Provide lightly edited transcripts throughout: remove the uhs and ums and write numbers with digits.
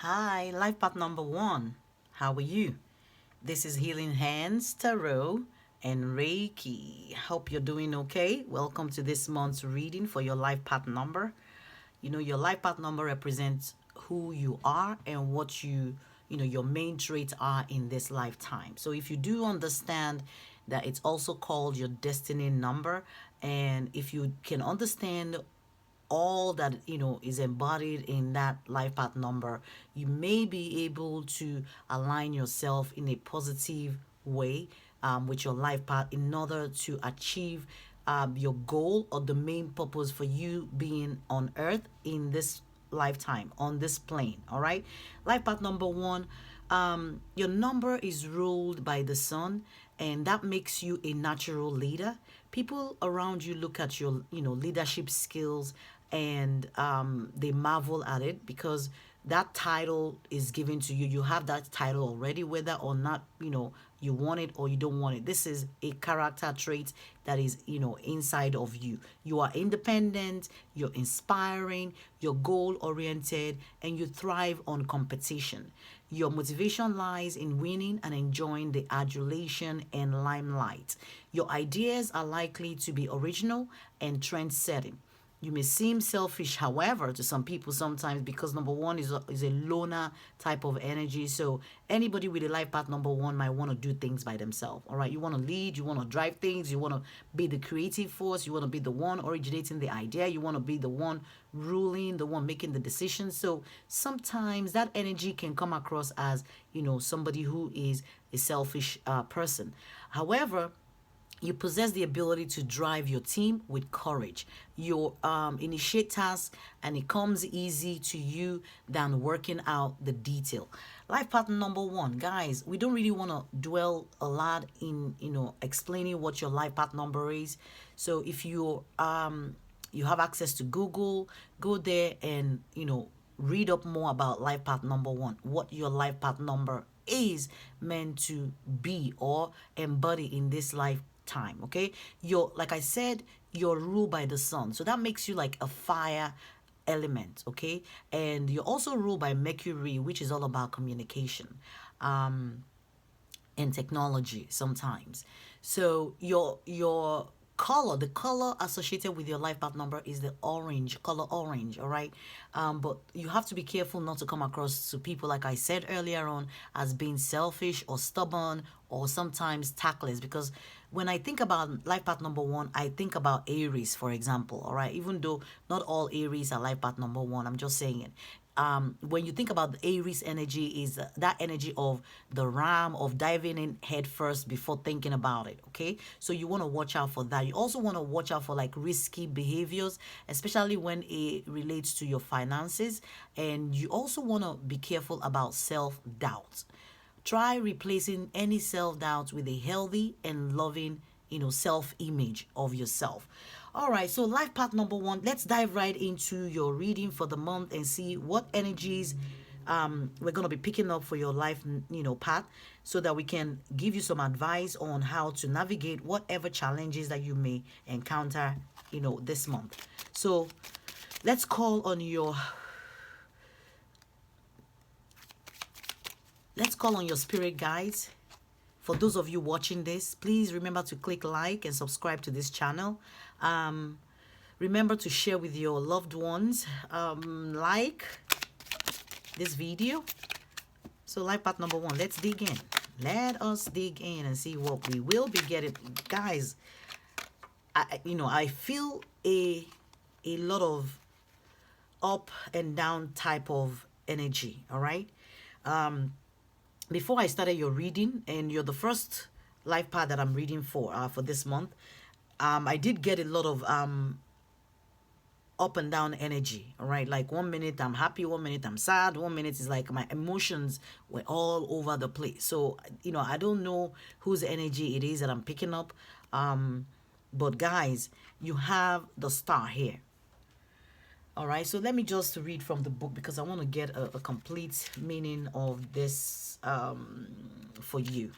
Hi, life path number one. How are you? This is Healing Hands, Tarot, and Reiki. Hope you're doing okay. Welcome to this month's reading for your life path number. Your life path number represents who you are and what your main traits are in this lifetime. So if you do understand that it's also called your destiny number, and if you can understand all that is embodied in that life path number, you may be able to align yourself in a positive way with your life path in order to achieve your goal or the main purpose for you being on earth in this lifetime on this plane. All right, life path number one, your number is ruled by the sun, and that makes you a natural leader. People around you look at your leadership skills, and they marvel at it because that title is given to you. You have that title already, whether or not you want it or you don't want it. This is a character trait that is inside of you. You are independent, you're inspiring, you're goal oriented, and you thrive on competition. Your motivation lies in winning and enjoying the adulation and limelight. Your ideas are likely to be original and trend setting. You may seem selfish, however, to some people sometimes, because number one is a loner type of energy. So anybody with a life path number one might want to do things by themselves. All right, you want to lead, you want to drive things, you want to be the creative force, you want to be the one originating the idea, you want to be the one ruling, the one making the decisions. So sometimes that energy can come across as somebody who is a selfish person. However, you possess the ability to drive your team with courage. You initiate tasks, and it comes easy to you than working out the detail. Life pattern number one, guys. We don't really want to dwell a lot in explaining what your life path number is. So if you have access to Google, go there and read up more about life path number one, what your life path number is meant to be or embody in this lifetime. Okay, you're, like I said, you're ruled by the sun, so that makes you like a fire element. Okay, and you're also ruled by Mercury, which is all about communication and technology sometimes. So your color, the color associated with your life path number is the orange color, orange. All right, but you have to be careful not to come across to people, like I said earlier on, as being selfish or stubborn or sometimes tactless, because when I think about life path number one, I think about Aries, for example. All right, even though not all Aries are life path number one, I'm just saying it. When you think about the Aries energy, is that energy of the ram, of diving in head first before thinking about it. Okay, so you want to watch out for that. You also want to watch out for like risky behaviors, especially when it relates to your finances, and you also want to be careful about self-doubt. Try replacing any self-doubt with a healthy and loving self-image of yourself. All right, so life path number one, let's dive right into your reading for the month and see what energies we're going to be picking up for your life path, so that we can give you some advice on how to navigate whatever challenges that you may encounter this month. So let's call on your spirit guides. For those of you watching this, please remember to click like and subscribe to this channel. Remember to share with your loved ones. Like this video. So life path number one, let's dig in. Let us dig in and see what we will be getting. Guys, I feel a lot of up and down type of energy. All right. Before I started your reading, and you're the first life path that I'm reading for this month, I did get a lot of up and down energy. All right, like 1 minute I'm happy, 1 minute I'm sad, 1 minute is like my emotions were all over the place. So I don't know whose energy it is that I'm picking up, but guys, you have the star here. All right, so let me just read from the book, because I want to get a complete meaning of this for you.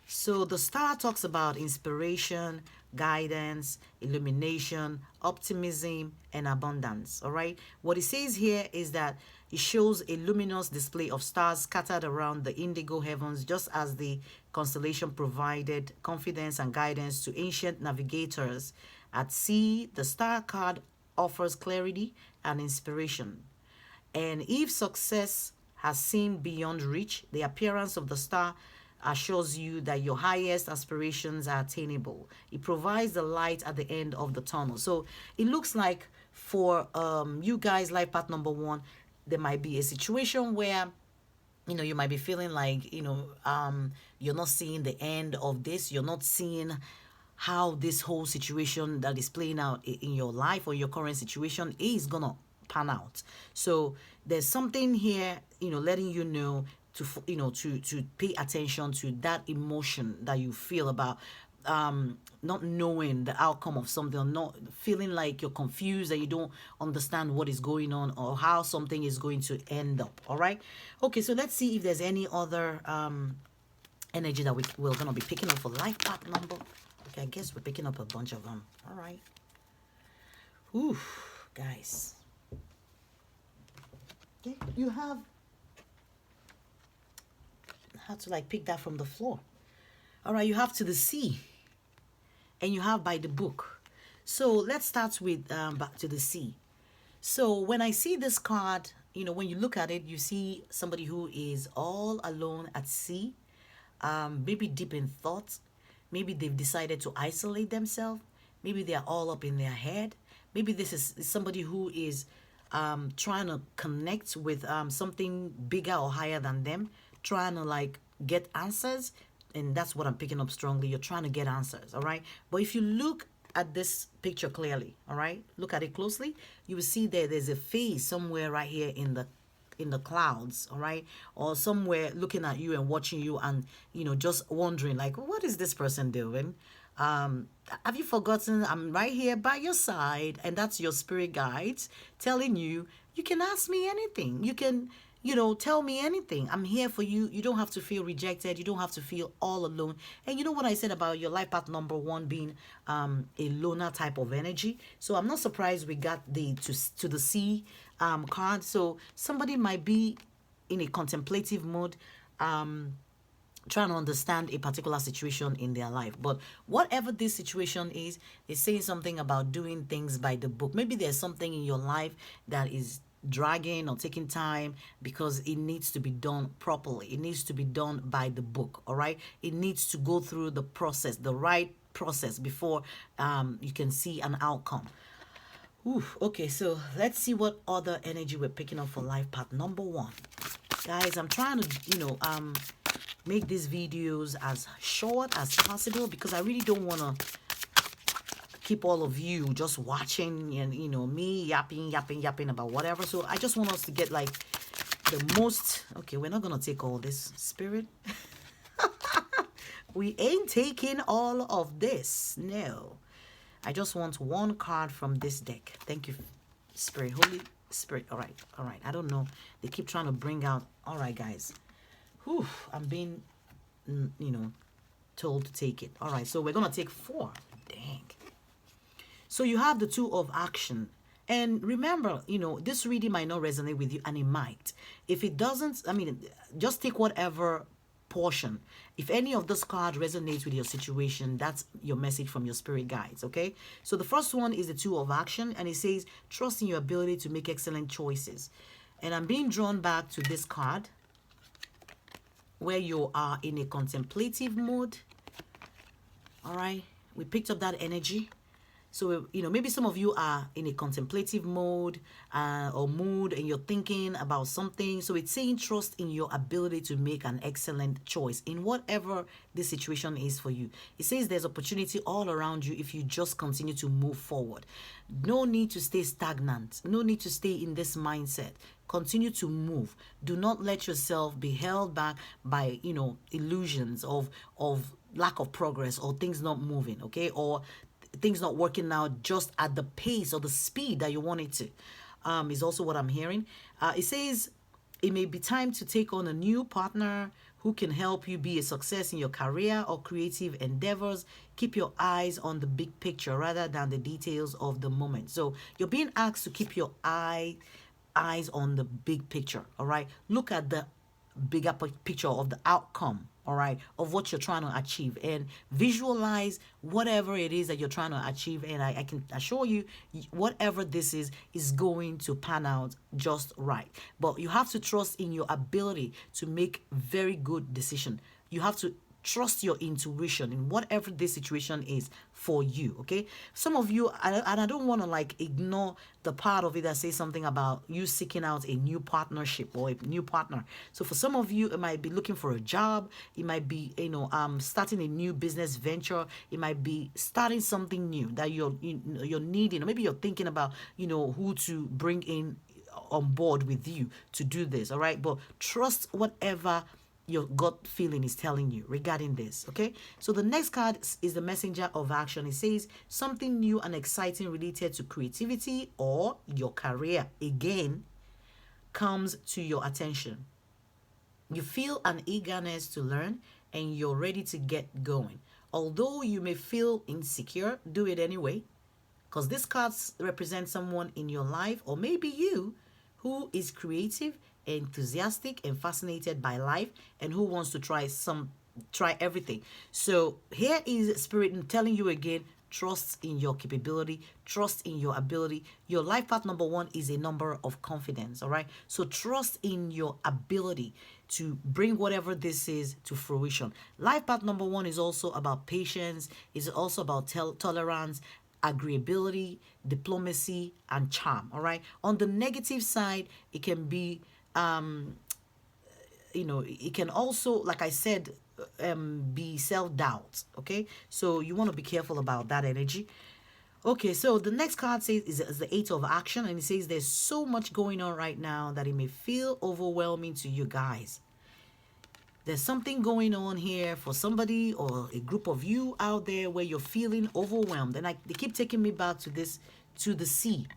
So the star talks about inspiration, guidance, illumination, optimism, and abundance. All right. What it says here is that it shows a luminous display of stars scattered around the indigo heavens, just as the constellation provided confidence and guidance to ancient navigators at sea. The star card offers clarity and inspiration. And if success has seemed beyond reach, the appearance of the star assures you that your highest aspirations are attainable. It provides the light at the end of the tunnel. So it looks like for you guys, life path number one, there might be a situation where you might be feeling like you're not seeing the end of this. You're not seeing how this whole situation that is playing out in your life or your current situation is gonna pan out. So there's something here, letting you know to pay attention to that emotion that you feel about not knowing the outcome of something, or not feeling like you're confused, that you don't understand what is going on or how something is going to end up. All right. Okay, so let's see if there's any other energy that we're gonna be picking up for life path number. Okay, I guess we're picking up a bunch of them. All right. Ooh, guys. Okay, you have to like pick that from the floor. All right, you have to the sea, and you have by the book. So let's start with back to the sea. So when I see this card, when you look at it, you see somebody who is all alone at sea, maybe deep in thought. Maybe they've decided to isolate themselves. Maybe they're all up in their head. Maybe this is somebody who is trying to connect with something bigger or higher than them, trying to like get answers. And that's what I'm picking up strongly. You're trying to get answers, all right? But if you look at this picture clearly, all right, look at it closely, you will see there's a face somewhere right here in the clouds, all right, or somewhere looking at you and watching you, and just wondering like, what is this person doing? Have you forgotten I'm right here by your side? And that's your spirit guides telling you, you can ask me anything, you can tell me anything. I'm here for you. You don't have to feel rejected. You don't have to feel all alone. And you know what I said about your life path number one being a loner type of energy. So I'm not surprised we got the to the sea card. So somebody might be in a contemplative mode, trying to understand a particular situation in their life. But whatever this situation is, it's saying something about doing things by the book. Maybe there's something in your life that is dragging or taking time because it needs to be done properly. It needs to be done by the book, all right? It needs to go through the process, the right process, before you can see an outcome. Ooh, okay, so let's see what other energy we're picking up for life path number one. Guys, I'm trying to, make these videos as short as possible because I really don't want to keep all of you just watching and me yapping about whatever. So I just want us to get like the most. Okay, we're not gonna take all this, spirit. We ain't taking all of this. No, I just want one card from this deck. Thank you, spirit, Holy Spirit. All right, I don't know, they keep trying to bring out. All right, guys. Whew, I'm being told to take it. All right, so we're gonna take 4. Dang. So you have the 2 of action. And remember, this reading might not resonate with you, and it might. If it doesn't, just take whatever portion. If any of this card resonates with your situation, that's your message from your spirit guides, okay? So the first one is the 2 of action, and it says, trust in your ability to make excellent choices. And I'm being drawn back to this card where you are in a contemplative mode. All right, we picked up that energy. So, maybe some of you are in a contemplative mode or mood, and you're thinking about something. So it's saying trust in your ability to make an excellent choice in whatever the situation is for you. It says there's opportunity all around you if you just continue to move forward. No need to stay stagnant. No need to stay in this mindset. Continue to move. Do not let yourself be held back by, illusions of lack of progress or things not moving, okay? Or things not working out just at the pace or the speed that you want it to, is also what I'm hearing. It says It may be time to take on a new partner who can help you be a success in your career or creative endeavors. Keep your eyes on the big picture rather than the details of the moment. So you're being asked to keep your eyes on the big picture. All right. Look at the bigger picture of the outcome, all right, of what you're trying to achieve, and visualize whatever it is that you're trying to achieve. And I can assure you, whatever this is going to pan out just right. But you have to trust in your ability to make very good decision. You have to trust your intuition in whatever this situation is for you. Okay, some of you, and I don't want to like ignore the part of it that says something about you seeking out a new partnership or a new partner. So for some of you, it might be looking for a job, it might be starting a new business venture, it might be starting something new that you're needing, or maybe you're thinking about who to bring in on board with you to do this. All right, but trust whatever your gut feeling is telling you regarding this. Okay, so the next card is the messenger of action. It says something new and exciting related to creativity or your career again comes to your attention. You feel an eagerness to learn and you're ready to get going. Although you may feel insecure, do it anyway, because this card represents someone in your life, or maybe you, who is creative, enthusiastic, and fascinated by life, and who wants to try everything. So here is Spirit telling you again, trust in your capability, trust in your ability. Your life path number one is a number of confidence, all right? So trust in your ability to bring whatever this is to fruition. Life path number one is also about patience, is also about tolerance, agreeability, diplomacy, and charm. All right. On the negative side, it can be, it can also, like I said, be self-doubt. Okay. So you want to be careful about that energy. Okay, so the next card says is the Eight of Action, and it says there's so much going on right now that it may feel overwhelming to you guys. There's something going on here for somebody or a group of you out there where you're feeling overwhelmed. And they keep taking me back to the sea.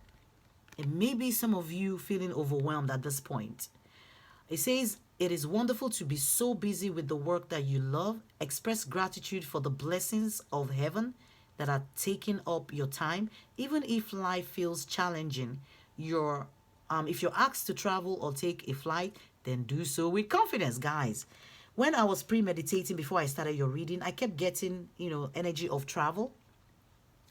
And maybe some of you feeling overwhelmed at this point. It says, it is wonderful to be so busy with the work that you love. Express gratitude for the blessings of heaven that are taking up your time. Even if life feels challenging, if you're asked to travel or take a flight, then do so with confidence, guys. When I was premeditating before I started your reading, I kept getting, energy of travel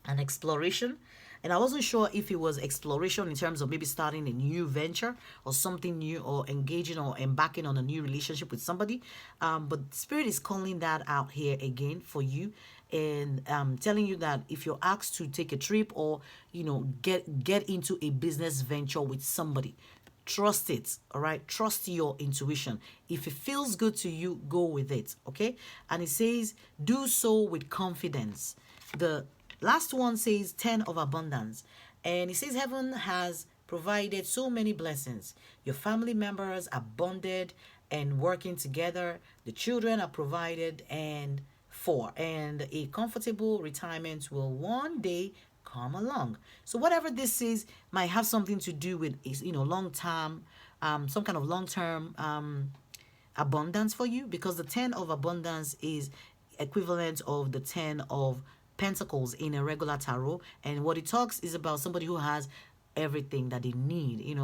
and exploration. And I wasn't sure if it was exploration in terms of maybe starting a new venture or something new, or engaging or embarking on a new relationship with somebody. But Spirit is calling that out here again for you, and telling you that if you're asked to take a trip or, get into a business venture with somebody, trust it. All right, trust your intuition. If it feels good to you, go with it. Okay, and it says do so with confidence. The last one says 10 of abundance, and it says heaven has provided so many blessings. Your family members are bonded and working together. The children are provided and a comfortable retirement will one day come along. So whatever this is might have something to do with long term, some kind of long term abundance for you, because the 10 of abundance is equivalent of the 10 of pentacles in a regular tarot, and what it talks is about somebody who has everything that they need,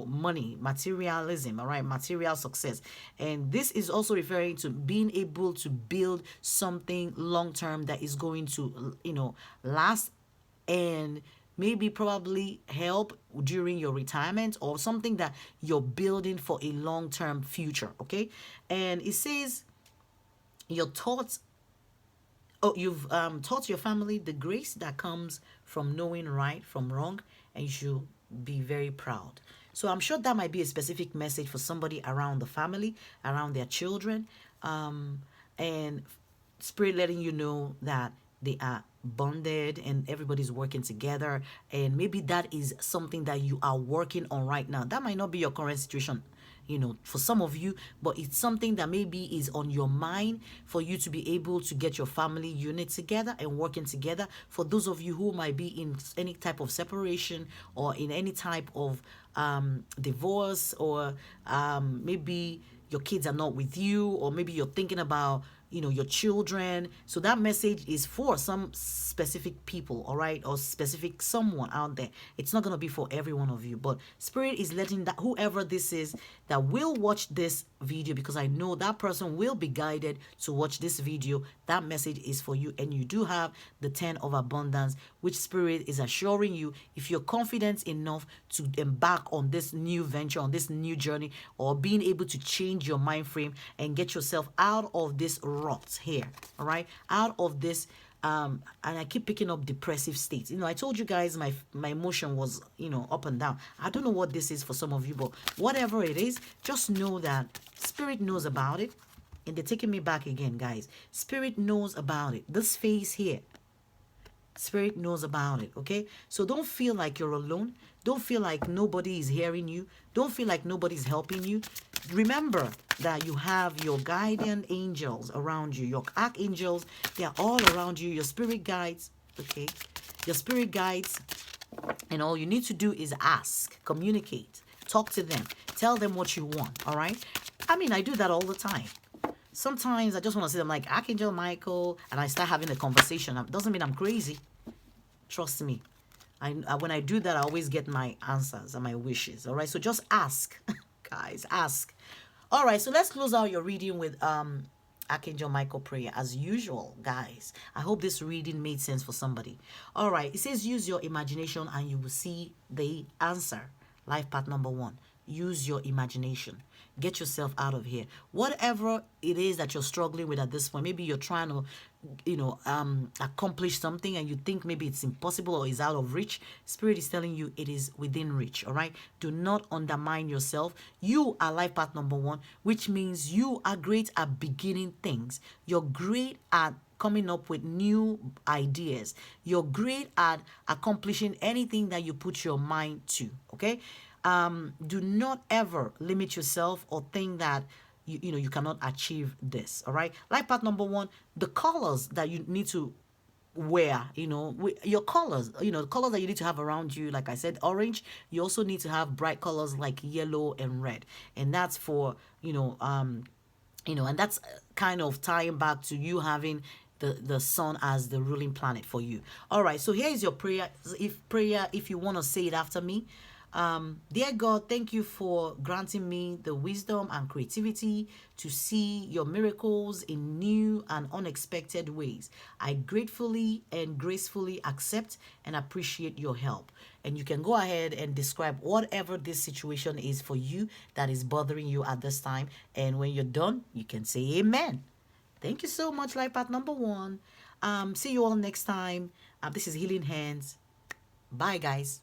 money, materialism, all right, material success. And this is also referring to being able to build something long term that is going to last, and maybe probably help during your retirement, or something that you're building for a long-term future. Okay, and it says your thoughts. Oh, you've taught your family the grace that comes from knowing right from wrong, and you should be very proud. So I'm sure that might be a specific message for somebody around the family, around their children, and Spirit letting you know that they are bonded and everybody's working together. And maybe that is something that you are working on right now. That might not be your current situation for some of you, but it's something that maybe is on your mind for you to be able to get your family unit together and working together. For those of you who might be in any type of separation or in any type of divorce, or maybe your kids are not with you, or maybe you're thinking about your children. So that message is for some specific people, all right, or specific someone out there. It's not going to be for every one of you, but Spirit is letting that whoever this is that will watch this video, because I know that person will be guided to watch this video, that message is for you. And you do have the 10 of abundance, which Spirit is assuring you, if you're confident enough to embark on this new venture, on this new journey, or being able to change your mind frame and get yourself out of this rot here, all right, out of this and I keep picking up depressive states. I told you guys my emotion was up and down. I don't know what this is for some of you, but whatever it is, just know that Spirit knows about it. And they're taking me back again, guys. Spirit knows about it. This phase here, Spirit knows about it, okay? So don't feel like you're alone. Don't feel like nobody is hearing you. Don't feel like nobody's helping you. Remember that you have your guardian angels around you, your archangels. They are all around you, your spirit guides, okay? Your spirit guides. And all you need to do is ask, communicate, talk to them, tell them what you want, all right? I mean, I do that all the time. Sometimes I just want to say, I'm like, Archangel Michael, and I start having a conversation. It doesn't mean I'm crazy. Trust me. When I do that, I always get my answers and my wishes. All right, so just ask, guys, ask. All right, so let's close out your reading with Archangel Michael prayer as usual, guys. I hope this reading made sense for somebody. All right, it says use your imagination and you will see the answer. Life path number 1. Use your imagination. Get yourself out of here. Whatever it is that you're struggling with at this point, maybe you're trying to, accomplish something and you think maybe it's impossible or is out of reach. Spirit is telling you it is within reach, all right? Do not undermine yourself. You are life path number 1, which means you are great at beginning things. You're great at coming up with new ideas. You're great at accomplishing anything that you put your mind to, okay? Do not ever limit yourself or think that you cannot achieve this, all right? Life path number 1, the colors that you need to wear, your colors, the colors that you need to have around you, like I said, orange. You also need to have bright colors like yellow and red, and that's for and that's kind of tying back to you having the sun as the ruling planet for you. All right, so here is your prayer. If you want to say it after me. Dear God, thank you for granting me the wisdom and creativity to see your miracles in new and unexpected ways. I gratefully and gracefully accept and appreciate your help. And you can go ahead and describe whatever this situation is for you that is bothering you at this time. And when you're done, you can say amen. Thank you so much, life path number 1. See you all next time. This is Healing Hands. Bye, guys.